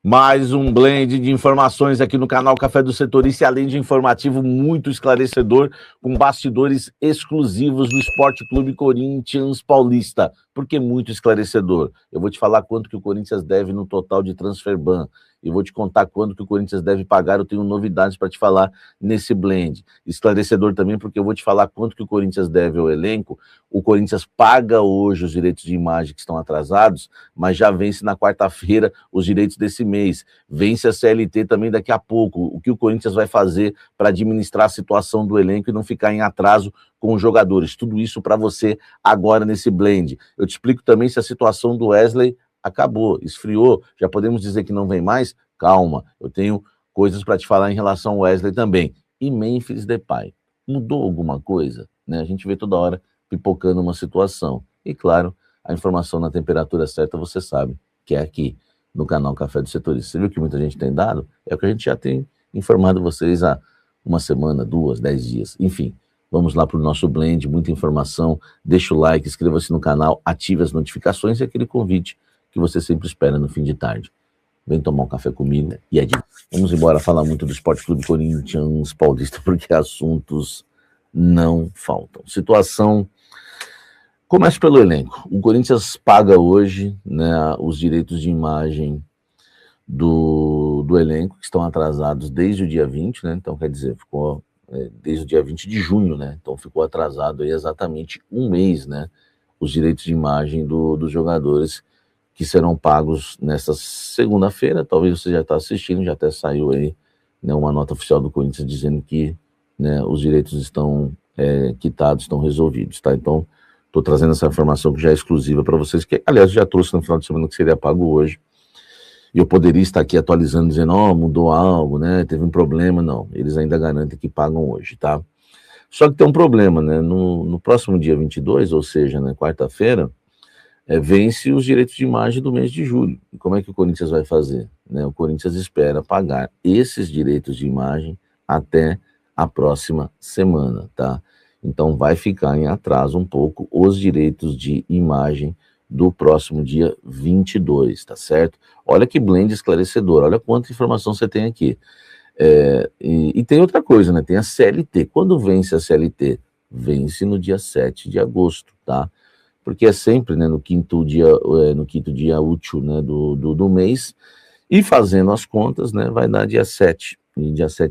Mais um blend de informações aqui no canal Café do Setorista, além de informativo muito esclarecedor, com bastidores exclusivos do Esporte Clube Corinthians Paulista. Por que muito esclarecedor? Eu vou te falar quanto que o Corinthians deve no total de transferban. Eu vou te contar quanto que o Corinthians deve pagar. Eu tenho novidades para te falar nesse blend. Esclarecedor também, porque eu vou te falar quanto que o Corinthians deve ao elenco. O Corinthians paga hoje os direitos de imagem que estão atrasados, mas já vence na quarta-feira os direitos desse mês. Vence a CLT também daqui a pouco. O que o Corinthians vai fazer para administrar a situação do elenco e não ficar em atraso com os jogadores? Tudo isso para você agora nesse blend. Eu te explico também se a situação do Wesley acabou, esfriou, já podemos dizer que não vem mais? Calma, eu tenho coisas para te falar em relação ao Wesley também. E Memphis Depay, mudou alguma coisa? Né? A gente vê toda hora pipocando uma situação. E claro, a informação na temperatura certa você sabe que é aqui no canal Café do Setorista. Você viu que muita gente tem dado? É o que a gente já tem informado vocês há uma semana, 2, 10 dias, enfim. Vamos lá para o nosso blend, muita informação. Deixa o like, inscreva-se no canal, ative as notificações e aquele convite que você sempre espera no fim de tarde. Vem tomar um café comigo e adiante. Vamos embora falar muito do Esporte Clube Corinthians Paulista, porque assuntos não faltam. Situação... Começa pelo elenco. O Corinthians paga hoje, né, os direitos de imagem do elenco, que estão atrasados desde o dia 20, né? Então, quer dizer, ficou desde o dia 20 de junho, né? Então, ficou atrasado aí exatamente um mês, né? Os direitos de imagem dos jogadores que serão pagos nesta segunda-feira. Talvez você já está assistindo, já até saiu aí, né, uma nota oficial do Corinthians dizendo que, né, os direitos estão quitados, estão resolvidos, tá? Então, estou trazendo essa informação que já é exclusiva para vocês, que, aliás, já trouxe no final de semana que seria pago hoje. E eu poderia estar aqui atualizando, dizendo, mudou algo, né? Teve um problema. Não, eles ainda garantem que pagam hoje, tá? Só que tem um problema, né? No próximo dia 22, ou seja, na quarta-feira, vence os direitos de imagem do mês de julho. E como é que o Corinthians vai fazer? Né? O Corinthians espera pagar esses direitos de imagem até a próxima semana, tá? Então vai ficar em atraso um pouco os direitos de imagem do próximo dia 22, tá certo? Olha que blend esclarecedor, olha quanta informação você tem aqui. E tem outra coisa, né? Tem a CLT. Quando vence a CLT? Vence no dia 7 de agosto, tá? Porque é sempre, né, no quinto dia útil, né, do mês, e fazendo as contas, né, vai dar dia 7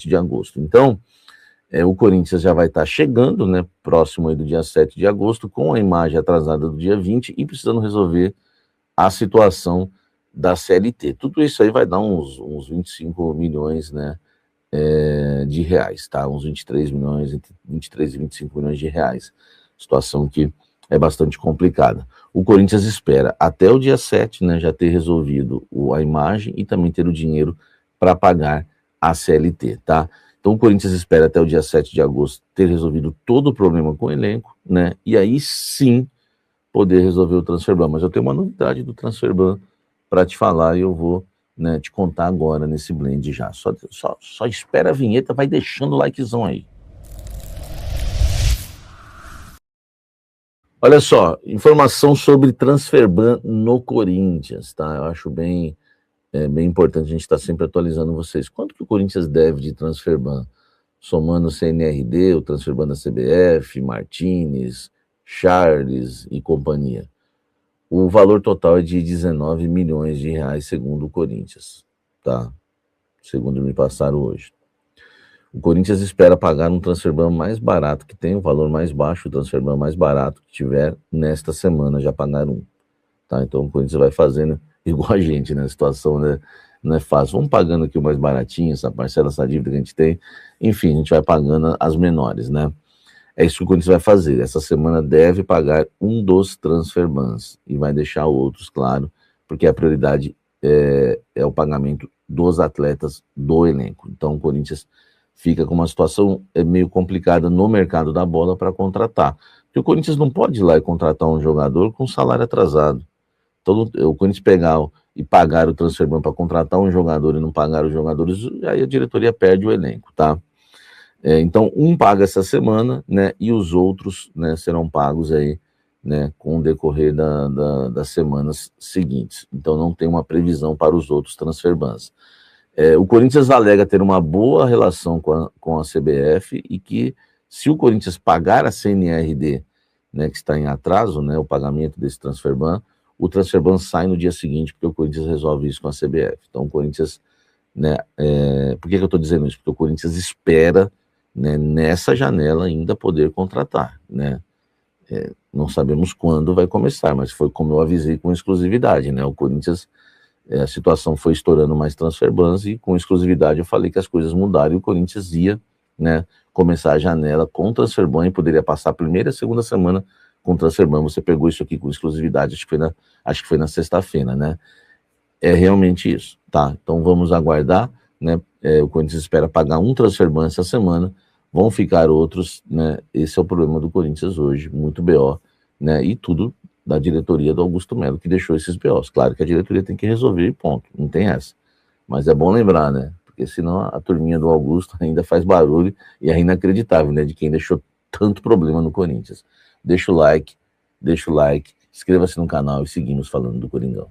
de agosto. Então, o Corinthians já vai estar chegando, né, próximo aí do dia 7 de agosto, com a imagem atrasada do dia 20 e precisando resolver a situação da CLT. Tudo isso aí vai dar uns 25 milhões, né, de reais, tá? Uns 23 milhões, entre 23 e 25 milhões de reais. Situação que é bastante complicada. O Corinthians espera até o dia 7, né, já ter resolvido a imagem e também ter o dinheiro para pagar a CLT, tá? Então o Corinthians espera até o dia 7 de agosto ter resolvido todo o problema com o elenco, né? E aí sim poder resolver o transferban. Mas eu tenho uma novidade do transferban para te falar e eu vou, né, te contar agora nesse blend já. Só espera a vinheta, vai deixando o likezão aí. Olha só, informação sobre transferban no Corinthians, tá? Eu acho bem importante a gente estar sempre atualizando vocês. Quanto que o Corinthians deve de transferban? Somando o CNRD, o transferban da CBF, Martínez, Charles e companhia. O valor total é de 19 milhões de reais, segundo o Corinthians, tá? Segundo me passaram hoje. O Corinthians espera pagar um transferban mais barato, que tem o valor mais baixo, o transferban mais barato que tiver nesta semana, já pagaram, tá? Então o Corinthians vai fazendo igual a gente, né? A situação, né, não é fácil. Vamos pagando aqui o mais baratinho, essa parcela, essa dívida que a gente tem. Enfim, a gente vai pagando as menores, né? É isso que o Corinthians vai fazer. Essa semana deve pagar um dos transferbans e vai deixar outros, claro, porque a prioridade é o pagamento dos atletas do elenco. Então o Corinthians fica com uma situação meio complicada no mercado da bola para contratar. Porque o Corinthians não pode ir lá e contratar um jogador com salário atrasado. Então, o Corinthians pegar e pagar o transferban para contratar um jogador e não pagar os jogadores, aí a diretoria perde o elenco, tá? Então, um paga essa semana, né, e os outros, né, serão pagos aí né, com o decorrer das semanas seguintes. Então não tem uma previsão para os outros transfer bans. O Corinthians alega ter uma boa relação com a CBF e que se o Corinthians pagar a CNRD, né, que está em atraso, né, o pagamento desse transfer ban, o transfer ban sai no dia seguinte, porque o Corinthians resolve isso com a CBF. Então o Corinthians, né, por que eu estou dizendo isso? Porque o Corinthians espera, né, nessa janela ainda poder contratar, né? Não sabemos quando vai começar, mas foi como eu avisei com exclusividade, né? O Corinthians, a situação foi estourando mais transfer bans e com exclusividade eu falei que as coisas mudaram e o Corinthians ia, né, começar a janela com transfer ban e poderia passar a primeira e a segunda semana com transfer ban. Você pegou isso aqui com exclusividade, acho que foi na sexta-feira, né? É realmente isso, tá? Então vamos aguardar, né? O Corinthians espera pagar um transfer ban essa semana, vão ficar outros, né? Esse é o problema do Corinthians hoje, muito BO, né? E tudo da diretoria do Augusto Melo que deixou esses BOs. Claro que a diretoria tem que resolver e ponto, não tem essa. Mas é bom lembrar, né? Porque senão a turminha do Augusto ainda faz barulho e é inacreditável, né? De quem deixou tanto problema no Corinthians. Deixa o like, inscreva-se no canal e seguimos falando do Coringão.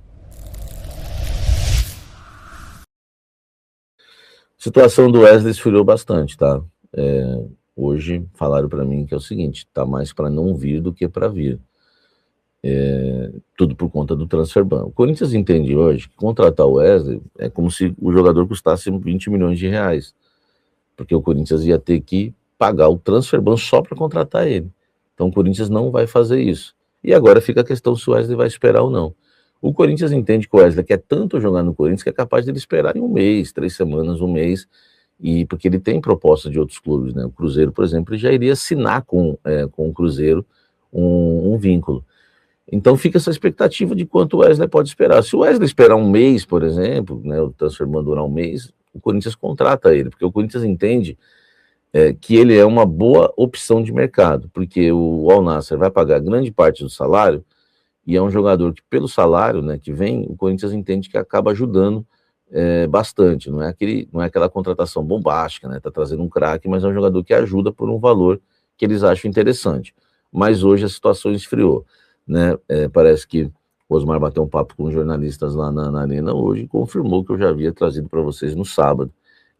A situação do Wesley esfriou bastante, tá? Hoje falaram para mim que é o seguinte, tá mais para não vir do que para vir. Tudo por conta do transfer ban. O Corinthians entende hoje que contratar o Wesley é como se o jogador custasse 20 milhões de reais, porque o Corinthians ia ter que pagar o transfer ban só para contratar ele. Então o Corinthians não vai fazer isso. E agora fica a questão se o Wesley vai esperar ou não. O Corinthians entende que o Wesley quer tanto jogar no Corinthians que é capaz de ele esperar em um mês, 3 semanas, um mês, e porque ele tem proposta de outros clubes, né? O Cruzeiro, por exemplo, ele já iria assinar com o Cruzeiro um vínculo. Então fica essa expectativa de quanto o Wesley pode esperar. Se o Wesley esperar um mês, por exemplo, né, o transfer ban durar um mês, o Corinthians contrata ele, porque o Corinthians entende que ele é uma boa opção de mercado, porque o Al Nassr vai pagar grande parte do salário e é um jogador que, pelo salário, né, que vem, o Corinthians entende que acaba ajudando bastante. Não é aquela contratação bombástica, né? Tá trazendo um craque, mas é um jogador que ajuda por um valor que eles acham interessante. Mas hoje a situação esfriou, né? Parece que o Osmar bateu um papo com jornalistas lá na Arena hoje e confirmou que eu já havia trazido para vocês no sábado,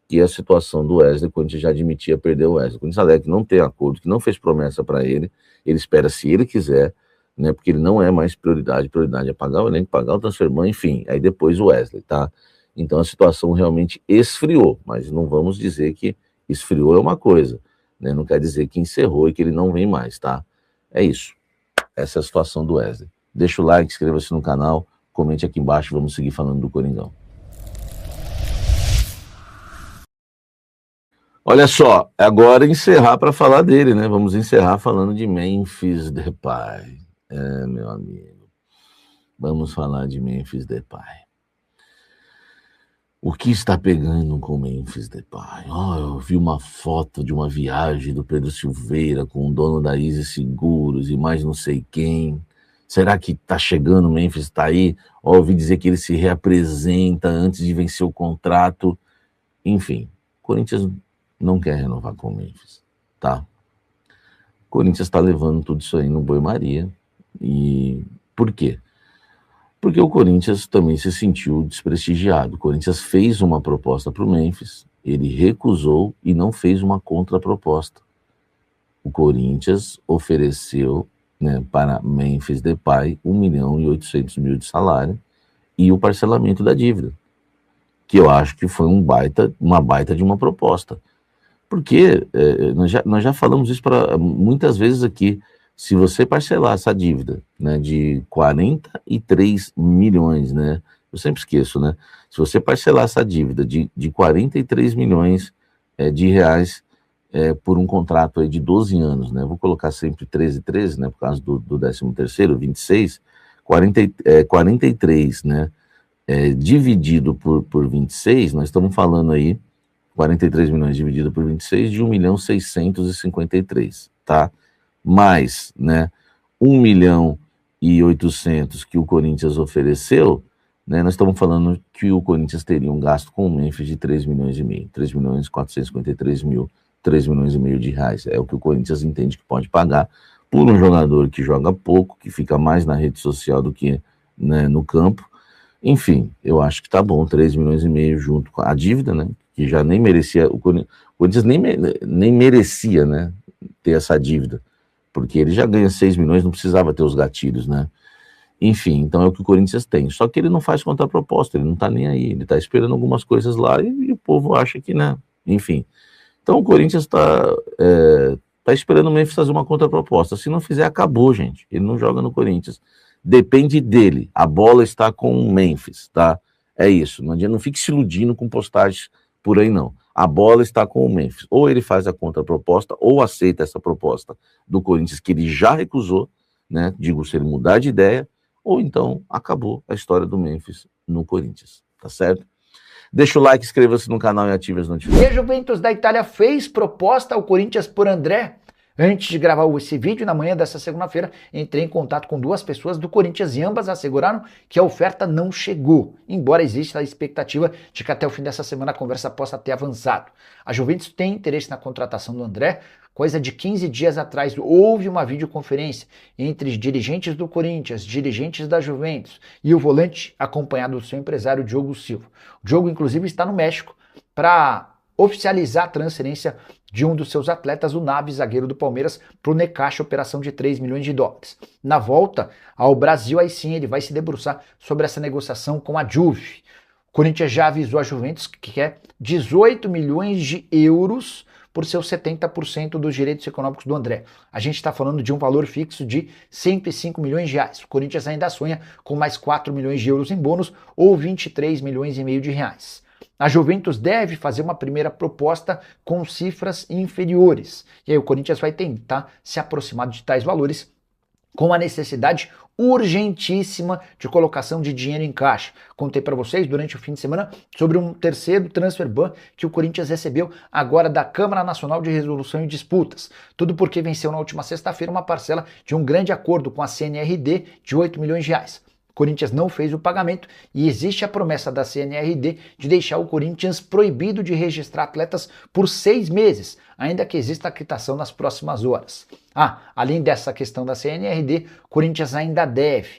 que a situação do Wesley, quando a gente já admitia perder o Wesley. Quando alega que não tem acordo, que não fez promessa para ele, ele espera se ele quiser, né? Porque ele não é mais prioridade é pagar o elenco, pagar o transfer ban, enfim, aí depois o Wesley, tá? Então a situação realmente esfriou, mas não vamos dizer que esfriou é uma coisa, né? Não quer dizer que encerrou e que ele não vem mais, tá? É isso. Essa é a situação do Wesley. Deixa o like, inscreva-se no canal, comente aqui embaixo, vamos seguir falando do Coringão. Olha só, agora encerrar para falar dele, né? Vamos encerrar falando de Memphis Depay. Meu amigo, vamos falar de Memphis Depay. O que está pegando com Memphis Depay? Eu vi uma foto de uma viagem do Pedro Silveira com o dono da Easy Seguros e mais não sei quem. Será que está chegando o Memphis, está aí? Ouvi dizer que ele se reapresenta antes de vencer o contrato. Enfim, o Corinthians não quer renovar com o Memphis, tá? O Corinthians está levando tudo isso aí no banho-maria. E por quê? Porque o Corinthians também se sentiu desprestigiado. O Corinthians fez uma proposta para o Memphis, ele recusou e não fez uma contraproposta. O Corinthians ofereceu, né, para Memphis Depay 1.800.000 de salário e o parcelamento da dívida, que eu acho que foi uma baita de uma proposta. Porque nós já falamos isso muitas vezes aqui. Se você parcelar essa dívida, né, de 43 milhões, né, eu sempre esqueço, né, se você parcelar essa dívida de 43 milhões de reais por um contrato aí de 12 anos, né, vou colocar sempre 13, né, por causa do 13º, 26, 43, né, dividido por 26, nós estamos falando aí, 43 milhões dividido por 26, de 1.653.000, tá? Mais, né, 1.800.000 que o Corinthians ofereceu, né, nós estamos falando que o Corinthians teria um gasto com o Memphis de 3,5 milhões, 3.453.300, 3 milhões e meio de reais. É o que o Corinthians entende que pode pagar por um jogador que joga pouco, que fica mais na rede social do que, né, no campo. Enfim, eu acho que tá bom, 3 milhões e meio junto com a dívida, né, que já nem merecia, o Corinthians nem merecia, né, ter essa dívida, porque ele já ganha 6 milhões, não precisava ter os gatilhos, né. Enfim, então é o que o Corinthians tem. Só que ele não faz contraproposta, ele não tá nem aí, ele tá esperando algumas coisas lá e o povo acha que, né, enfim. Então o Corinthians tá esperando o Memphis fazer uma contraproposta. Se não fizer, acabou, gente. Ele não joga no Corinthians. Depende dele. A bola está com o Memphis, tá? É isso. Não adianta, não fique se iludindo com postagens por aí, não. A bola está com o Memphis. Ou ele faz a contraproposta, ou aceita essa proposta do Corinthians, que ele já recusou, né? Digo, se ele mudar de ideia, ou então acabou a história do Memphis no Corinthians, tá certo? Deixa o like, inscreva-se no canal e ative as notificações. E a Juventus da Itália fez proposta ao Corinthians por André. Antes de gravar esse vídeo, na manhã dessa segunda-feira, entrei em contato com 2 pessoas do Corinthians e ambas asseguraram que a oferta não chegou, embora exista a expectativa de que até o fim dessa semana a conversa possa ter avançado. A Juventus tem interesse na contratação do André. Coisa de 15 dias atrás, houve uma videoconferência entre dirigentes do Corinthians, dirigentes da Juventus e o volante acompanhado do seu empresário Diogo Silva. O Diogo, inclusive, está no México para oficializar a transferência de um dos seus atletas, o Naves, zagueiro do Palmeiras, para o Necaxa, operação de 3 milhões de dólares. Na volta ao Brasil, aí sim ele vai se debruçar sobre essa negociação com a Juve. O Corinthians já avisou a Juventus que quer 18 milhões de euros por seus 70% dos direitos econômicos do André. A gente está falando de um valor fixo de 105 milhões de reais. O Corinthians ainda sonha com mais 4 milhões de euros em bônus ou 23 milhões e meio de reais. A Juventus deve fazer uma primeira proposta com cifras inferiores. E aí o Corinthians vai tentar se aproximar de tais valores com a necessidade urgentíssima de colocação de dinheiro em caixa. Contei para vocês durante o fim de semana sobre um terceiro transfer ban que o Corinthians recebeu agora da Câmara Nacional de Resolução e Disputas. Tudo porque venceu na última sexta-feira uma parcela de um grande acordo com a CNRD de 8 milhões de reais. O Corinthians não fez o pagamento e existe a promessa da CNRD de deixar o Corinthians proibido de registrar atletas por 6 meses, ainda que exista a quitação nas próximas horas. Além dessa questão da CNRD, o Corinthians ainda deve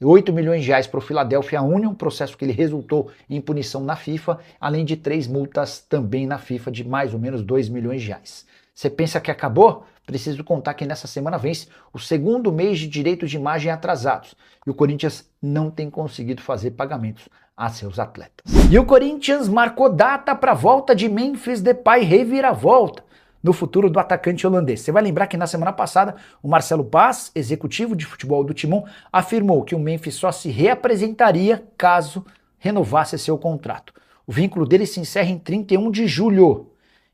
8 milhões de reais para o Philadelphia Union, processo que ele resultou em punição na FIFA, além de 3 multas também na FIFA de mais ou menos 2 milhões de reais. Você pensa que acabou? Preciso contar que nessa semana vence o segundo mês de direitos de imagem atrasados e o Corinthians não tem conseguido fazer pagamentos a seus atletas. E o Corinthians marcou data para a volta de Memphis Depay, reviravolta no futuro do atacante holandês. Você vai lembrar que na semana passada o Marcelo Paz, executivo de futebol do Timão, afirmou que o Memphis só se reapresentaria caso renovasse seu contrato. O vínculo dele se encerra em 31 de julho.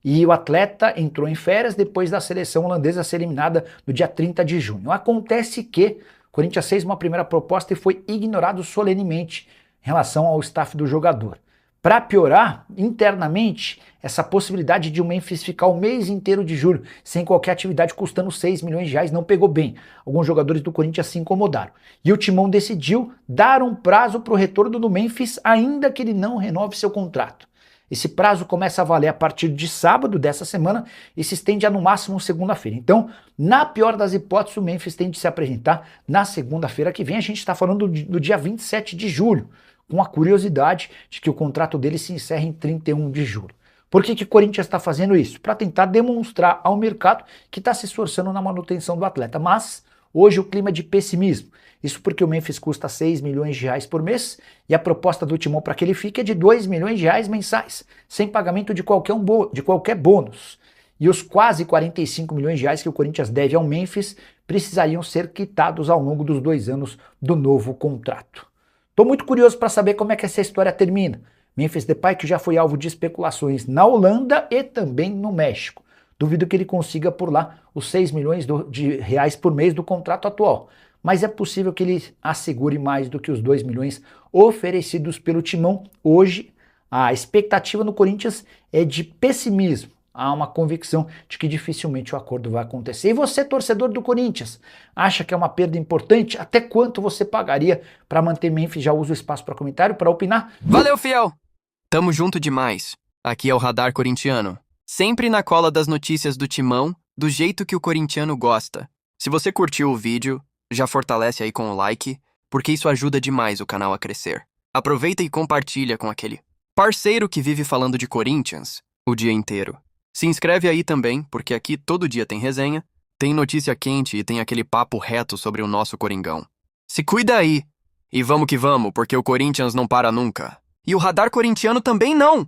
E o atleta entrou em férias depois da seleção holandesa ser eliminada no dia 30 de junho. Acontece que o Corinthians fez uma primeira proposta e foi ignorado solenemente em relação ao staff do jogador. Para piorar, internamente, essa possibilidade de o Memphis ficar o mês inteiro de julho sem qualquer atividade custando 6 milhões de reais não pegou bem. Alguns jogadores do Corinthians se incomodaram. E o Timão decidiu dar um prazo para o retorno do Memphis, ainda que ele não renove seu contrato. Esse prazo começa a valer a partir de sábado dessa semana e se estende a no máximo segunda-feira. Então, na pior das hipóteses, o Memphis tem de se apresentar na segunda-feira que vem. A gente está falando do dia 27 de julho, com a curiosidade de que o contrato dele se encerra em 31 de julho. Por que o Corinthians está fazendo isso? Para tentar demonstrar ao mercado que está se esforçando na manutenção do atleta. Mas hoje o clima é de pessimismo. Isso porque o Memphis custa 6 milhões de reais por mês e a proposta do Timão para que ele fique é de 2 milhões de reais mensais, sem pagamento de qualquer bônus. E os quase 45 milhões de reais que o Corinthians deve ao Memphis precisariam ser quitados ao longo dos 2 anos do novo contrato. Estou muito curioso para saber como é que essa história termina. Memphis Depay, que já foi alvo de especulações na Holanda e também no México. Duvido que ele consiga por lá os 6 milhões de reais por mês do contrato atual. Mas é possível que ele assegure mais do que os 2 milhões oferecidos pelo Timão. Hoje, a expectativa no Corinthians é de pessimismo. Há uma convicção de que dificilmente o acordo vai acontecer. E você, torcedor do Corinthians, acha que é uma perda importante? Até quanto você pagaria para manter Memphis? Já usa o espaço para comentário, para opinar. Valeu, fiel! Tamo junto demais. Aqui é o Radar Corintiano. Sempre na cola das notícias do Timão, do jeito que o corintiano gosta. Se você curtiu o vídeo, já fortalece aí com o like, porque isso ajuda demais o canal a crescer. Aproveita e compartilha com aquele parceiro que vive falando de Corinthians o dia inteiro. Se inscreve aí também, porque aqui todo dia tem resenha, tem notícia quente e tem aquele papo reto sobre o nosso Coringão. Se cuida aí! E vamos que vamos, porque o Corinthians não para nunca. E o radar corintiano também não!